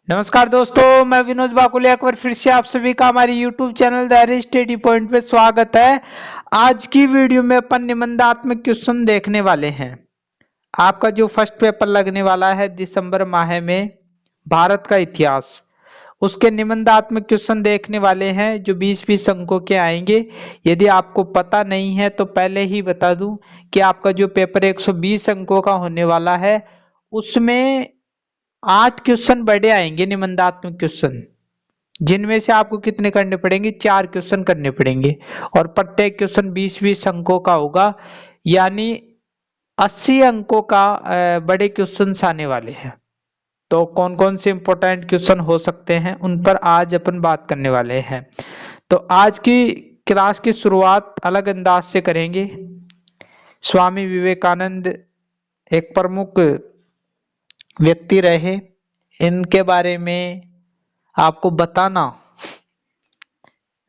नमस्कार दोस्तों, मैं विनोद बाकुले एक बार फिर से आप सभी का हमारे YouTube channel the study point पे स्वागत है। आज की वीडियो में अपन निबंधात्मक क्वेश्चन देखने वाले हैं। आपका जो फर्स्ट पेपर लगने वाला है दिसंबर माह में, भारत का इतिहास, उसके निबंधात्मक क्वेश्चन देखने वाले हैं जो 20-20 अंकों के आएंगे। यदि आपको पता नहीं है तो पहले ही बता दूं कि आपका जो पेपर 120 अंकों का होने वाला है उसमें 8 क्वेश्चन बड़े आएंगे निबंधात्मक क्वेश्चन, जिनमें से आपको कितने करने पड़ेंगे, 4 क्वेश्चन करने पड़ेंगे और प्रत्येक क्वेश्चन 20-20 अंकों का होगा, यानी 80 अंकों का बड़े क्वेश्चन आने वाले हैं। तो कौन कौन से इंपॉर्टेंट क्वेश्चन हो सकते हैं उन पर आज अपन बात करने वाले हैं। तो आज की क्लास की शुरुआत अलग अंदाज से करेंगे। स्वामी विवेकानंद एक प्रमुख व्यक्ति रहे, इनके बारे में आपको बताना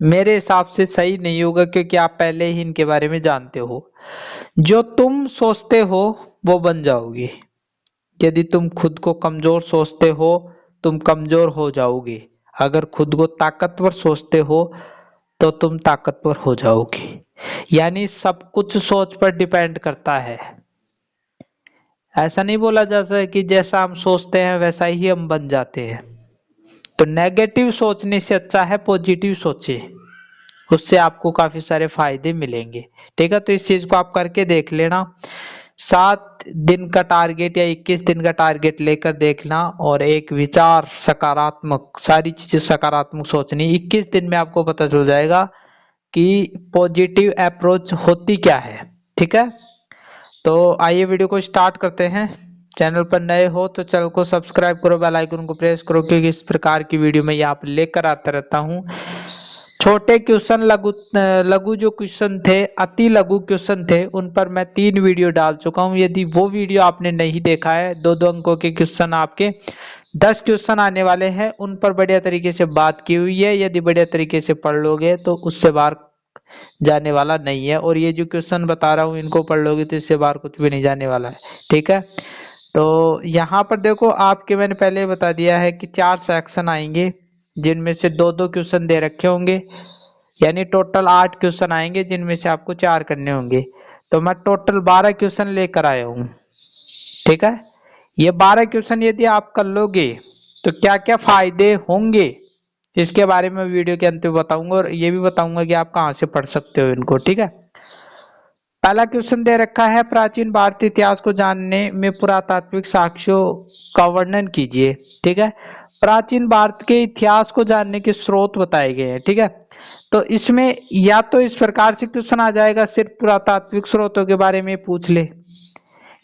मेरे हिसाब से सही नहीं होगा, क्योंकि आप पहले ही इनके बारे में जानते हो। जो तुम सोचते हो वो बन जाओगे। यदि तुम खुद को कमजोर सोचते हो तुम कमजोर हो जाओगे, अगर खुद को ताकतवर सोचते हो तो तुम ताकतवर हो जाओगे। यानी सब कुछ सोच पर डिपेंड करता है। ऐसा नहीं बोला जा सकता कि जैसा हम सोचते हैं वैसा ही हम बन जाते हैं। तो नेगेटिव सोचने से अच्छा है पॉजिटिव सोचे, उससे आपको काफी सारे फायदे मिलेंगे। ठीक है, तो इस चीज को आप करके देख लेना। 7 दिन का टारगेट या 21 दिन का टारगेट लेकर देखना और एक विचार सकारात्मक, सारी चीजें सकारात्मक सोचनी। 21 दिन में आपको पता चल जाएगा कि पॉजिटिव अप्रोच होती क्या है। ठीक है, तो आइए वीडियो को स्टार्ट करते हैं। चैनल पर नए हो तो चैनल को सब्सक्राइब करो, बेल आइकन को प्रेस करो, क्योंकि इस प्रकार की वीडियो मैं यहाँ पर लेकर आता रहता हूँ। छोटे क्वेश्चन, लघु जो क्वेश्चन थे, अति लघु क्वेश्चन थे, उन पर मैं 3 वीडियो डाल चुका हूँ। यदि वो वीडियो आपने नहीं देखा है, 2-2 अंकों के क्वेश्चन, आपके 10 क्वेश्चन आने वाले हैं, उन पर बढ़िया तरीके से बात की हुई है। यदि बढ़िया तरीके से पढ़ लोगे तो उससे बाहर जाने वाला नहीं है, और ये जो क्वेश्चन बता रहा हूँ इनको पढ़ लोगे तो इससे बाहर कुछ भी नहीं जाने वाला है। ठीक है, तो यहाँ पर देखो, आपके मैंने पहले बता दिया है कि 4 सेक्शन आएंगे, जिनमें से 2-2 क्वेश्चन दे रखे होंगे, यानी टोटल 8 क्वेश्चन आएंगे, जिनमें से आपको 4 करने होंगे। तो मैं टोटल 12 क्वेश्चन लेकर आया हूँ। ठीक है, ये 12 क्वेश्चन यदि आप कर लोगे तो क्या क्या फायदे होंगे इसके बारे में वीडियो के अंत में बताऊंगा, और ये भी बताऊंगा कि आप कहाँ से पढ़ सकते हो इनको। ठीक है, पहला क्वेश्चन दे रखा है, प्राचीन भारतीय इतिहास को जानने में पुरातात्विक साक्ष्यों का वर्णन कीजिए। ठीक है, प्राचीन भारत के इतिहास को जानने के स्रोत बताए गए हैं। ठीक है, तो इसमें या तो इस प्रकार से क्वेश्चन आ जाएगा, सिर्फ पुरातात्विक स्रोतों के बारे में पूछ ले,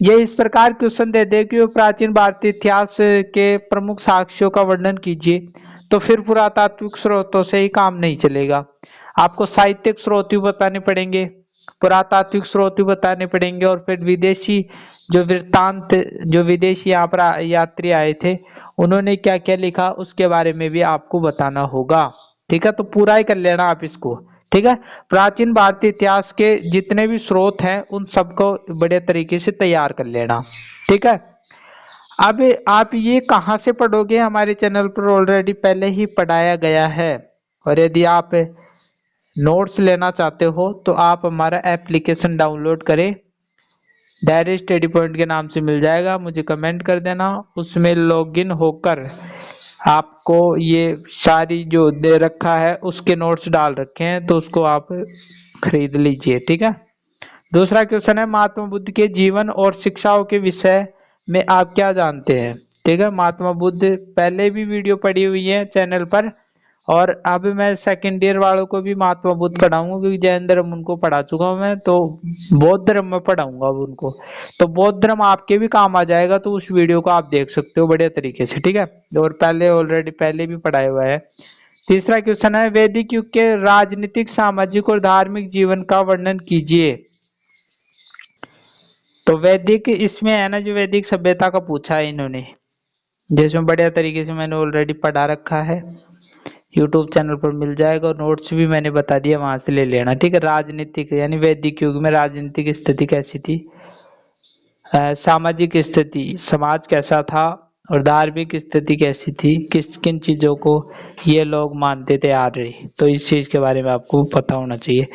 ये इस प्रकार क्वेश्चन दे दे कि वो प्राचीन भारतीय इतिहास के प्रमुख साक्ष्यों का वर्णन कीजिए, तो फिर पुरातात्विक स्रोतों से ही काम नहीं चलेगा। आपको साहित्यिक स्रोत भी बताने पड़ेंगे, पुरातात्विक स्रोत भी बताने पड़ेंगे, और फिर विदेशी जो वृत्तांत, जो विदेशी यहाँ पर यात्री आए थे उन्होंने क्या क्या लिखा उसके बारे में भी आपको बताना होगा। ठीक है, तो पूरा ही कर लेना आप इसको। ठीक है, प्राचीन भारतीय इतिहास के जितने भी स्रोत हैं उन सबको बड़े तरीके से तैयार कर लेना। ठीक है, अब आप ये कहाँ से पढ़ोगे, हमारे चैनल पर ऑलरेडी पहले ही पढ़ाया गया है, और यदि आप नोट्स लेना चाहते हो तो आप हमारा एप्लीकेशन डाउनलोड करें, डायरी स्टडी पॉइंट के नाम से मिल जाएगा, मुझे कमेंट कर देना, उसमें लॉगिन होकर आपको ये सारी जो दे रखा है उसके नोट्स डाल रखे हैं, तो उसको आप खरीद लीजिए। ठीक है, दूसरा क्वेश्चन है, महात्मा बुद्ध के जीवन और शिक्षाओं के विषय में आप क्या जानते हैं। ठीक है, महात्मा बुद्ध पहले भी वीडियो पड़ी हुई है चैनल पर, और अब मैं सेकंड ईयर वालों को भी महात्मा बुद्ध पढ़ाऊंगा, क्योंकि जैन धर्म उनको पढ़ा चुका हूं मैं, तो बौद्ध धर्म में पढ़ाऊंगा अब उनको, तो बौद्ध धर्म आपके भी काम आ जाएगा, तो उस वीडियो को आप देख सकते हो बढ़िया तरीके से। ठीक है, और पहले ऑलरेडी पहले भी पढ़ाया हुआ है। तीसरा क्वेश्चन है, वैदिक युग के राजनीतिक, सामाजिक और धार्मिक जीवन का वर्णन कीजिए। तो वैदिक इसमें है ना, जो वैदिक सभ्यता का पूछा है इन्होंने, जिसमें बढ़िया तरीके से मैंने ऑलरेडी पढ़ा रखा है, यूट्यूब चैनल पर मिल जाएगा, और नोट्स भी मैंने बता दिया, वहां से ले लेना। ठीक है, राजनीतिक यानी वैदिक युग में राजनीतिक स्थिति कैसी थी, सामाजिक स्थिति, समाज कैसा था, और धार्मिक स्थिति कैसी थी, किस किन चीजों को ये लोग मानते थे आर्य, तो इस चीज के बारे में आपको पता होना चाहिए।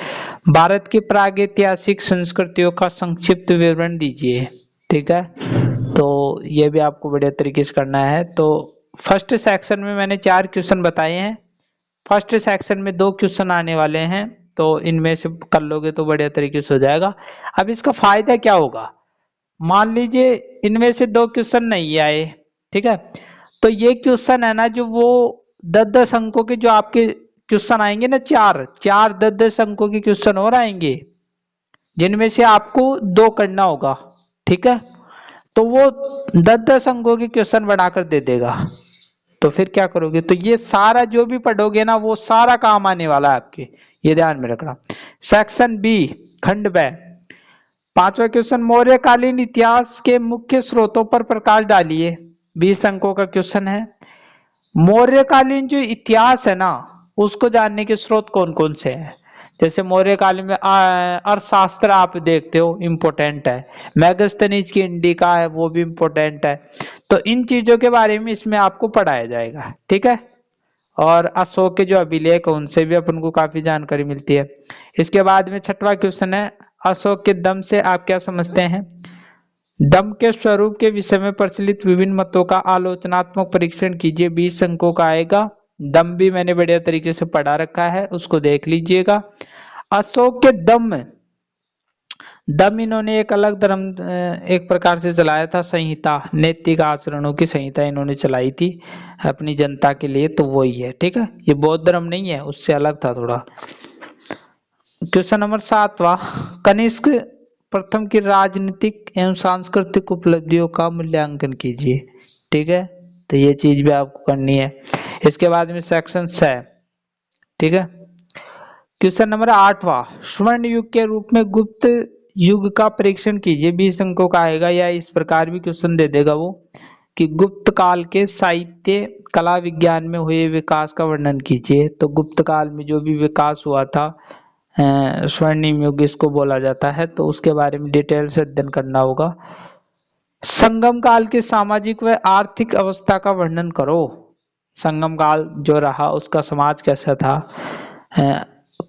भारत की प्रागैतिहासिक संस्कृतियों का संक्षिप्त विवरण दीजिए, ठीक है, तो ये भी आपको बढ़िया तरीके से करना है। तो फर्स्ट सेक्शन में मैंने 4 क्वेश्चन बताए हैं, फर्स्ट सेक्शन में 2 क्वेश्चन आने वाले हैं, तो इनमें से कर लोगे तो बढ़िया तरीके से हो जाएगा। अब इसका फायदा क्या होगा, मान लीजिए इनमें से 2 क्वेश्चन नहीं आए, ठीक है, तो ये क्वेश्चन है ना जो वो 10-10 अंकों के जो आपके क्वेश्चन आएंगे ना, 4 10-10 अंकों के क्वेश्चन और आएंगे, जिनमें से आपको 2 करना होगा, ठीक है, तो वो 10-10 अंकों के क्वेश्चन बनाकर दे देगा। तो फिर क्या करोगे, तो ये सारा जो भी पढ़ोगे ना वो सारा काम आने वाला है आपके, ये ध्यान में रखना। सेक्शन बी, खंड ब, 5वां क्वेश्चन, मौर्यकालीन इतिहास के मुख्य स्रोतों पर प्रकाश डालिए, 20 अंकों का क्वेश्चन है। मौर्यकालीन जो इतिहास है ना उसको जानने के स्रोत कौन कौन से हैं, जैसे मौर्यकालीन में अर्थशास्त्र आप देखते हो इम्पोर्टेंट है, मैगस्थनीज की इंडिका है वो भी इम्पोर्टेंट है, तो इन चीजों के बारे में इसमें आपको पढ़ाया जाएगा, ठीक है। और अशोक के जो अभिलेख है उनसे भी अपन को काफी जानकारी मिलती है। इसके बाद में 6वां क्वेश्चन है, अशोक के दम से आप क्या समझते हैं, दम के स्वरूप के विषय में प्रचलित विभिन्न मतों का आलोचनात्मक परीक्षण कीजिए, 20 अंकों का आएगा। दम भी मैंने बढ़िया तरीके से पढ़ा रखा है, उसको देख लीजिएगा। अशोक के दम इन्होंने एक अलग धर्म एक प्रकार से चलाया था, संहिता, नैतिक आचरणों की संहिता इन्होंने चलाई थी अपनी जनता के लिए, तो वही है, ठीक है, ये बौद्ध धर्म नहीं है, उससे अलग था थोड़ा। क्वेश्चन नंबर 7वां, कनिष्क प्रथम की राजनीतिक एवं सांस्कृतिक उपलब्धियों का मूल्यांकन कीजिए, ठीक है, तो ये चीज भी आपको करनी है। इसके बाद में सेक्शन 6, ठीक है। क्वेश्चन नंबर 8वां, स्वर्ण युग के रूप में गुप्त युग का परीक्षण कीजिए, 20 अंकों का आएगा, या इस प्रकार भी क्वेश्चन दे देगा वो कि गुप्त काल के साहित्य कला विज्ञान में हुए विकास का वर्णन कीजिए, तो गुप्त काल में जो भी विकास हुआ था स्वर्णिम युग इसको बोला जाता है, तो उसके बारे में डिटेल से अध्ययन करना होगा। संगम काल के सामाजिक व आर्थिक अवस्था का वर्णन करो, संगम काल जो रहा उसका समाज कैसा था,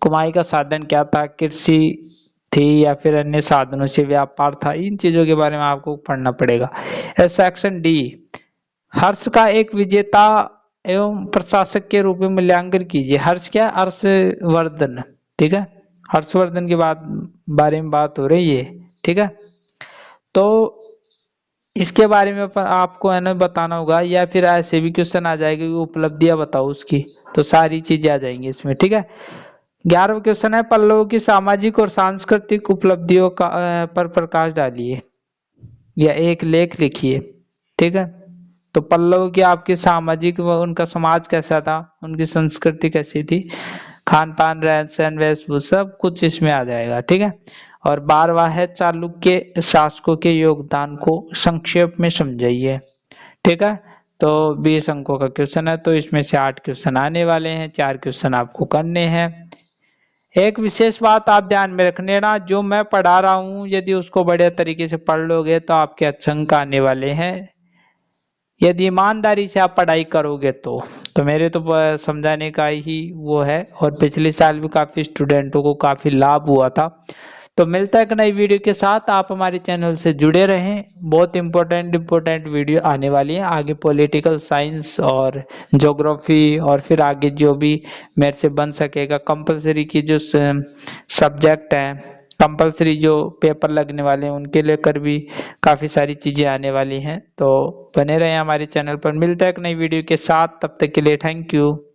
कमाई का साधन क्या था, कृषि थी या फिर अन्य साधनों से व्यापार था, इन चीजों के बारे में आपको पढ़ना पड़ेगा। सेक्शन डी, हर्ष का एक विजेता एवं प्रशासक के रूप में मूल्यांकन कीजिए, हर्ष क्या, हर्षवर्धन, ठीक है, हर्षवर्धन की बारे में बात हो रही है, ठीक है, तो इसके बारे में आपको है ना बताना होगा, या फिर ऐसे भी क्वेश्चन आ जाएगा कि उपलब्धियां बताओ उसकी, तो सारी चीजें आ जाएंगी इसमें, ठीक है। 11वां क्वेश्चन है, पल्लवों की सामाजिक और सांस्कृतिक उपलब्धियों का पर प्रकाश डालिए या एक लेख लिखिए, ठीक है, तो पल्लव की आपकी सामाजिक व उनका समाज कैसा था, उनकी संस्कृति कैसी थी, खान पान, रहन सहन, वेशभूषा, सब कुछ इसमें आ जाएगा, ठीक है। और 12वां है, चालुक्य शासकों के योगदान को संक्षेप में समझाइए, ठीक है, तो 20 अंकों का क्वेश्चन है, तो इसमें से 8 क्वेश्चन आने वाले हैं, 4 क्वेश्चन आपको करने हैं। एक विशेष बात आप ध्यान में रखने ना, जो मैं पढ़ा रहा हूँ यदि उसको बढ़िया तरीके से पढ़ लोगे तो आपके अच्छे अंक आने वाले हैं, यदि ईमानदारी से आप पढ़ाई करोगे तो मेरे तो समझाने का ही वो है, और पिछले साल भी काफी स्टूडेंटों को काफी लाभ हुआ था। तो मिलता है एक नई वीडियो के साथ, आप हमारे चैनल से जुड़े रहें, बहुत इंपॉर्टेंट वीडियो आने वाली है आगे, पॉलिटिकल साइंस और ज्योग्राफी, और फिर आगे जो भी मेरे से बन सकेगा, कंपलसरी की जो सब्जेक्ट हैं, कंपलसरी जो पेपर लगने वाले हैं उनके लेकर भी काफी सारी चीजें आने वाली हैं, तो बने रहें हमारे चैनल पर। मिलता है एक नई वीडियो के साथ, तब तक के लिए थैंक यू।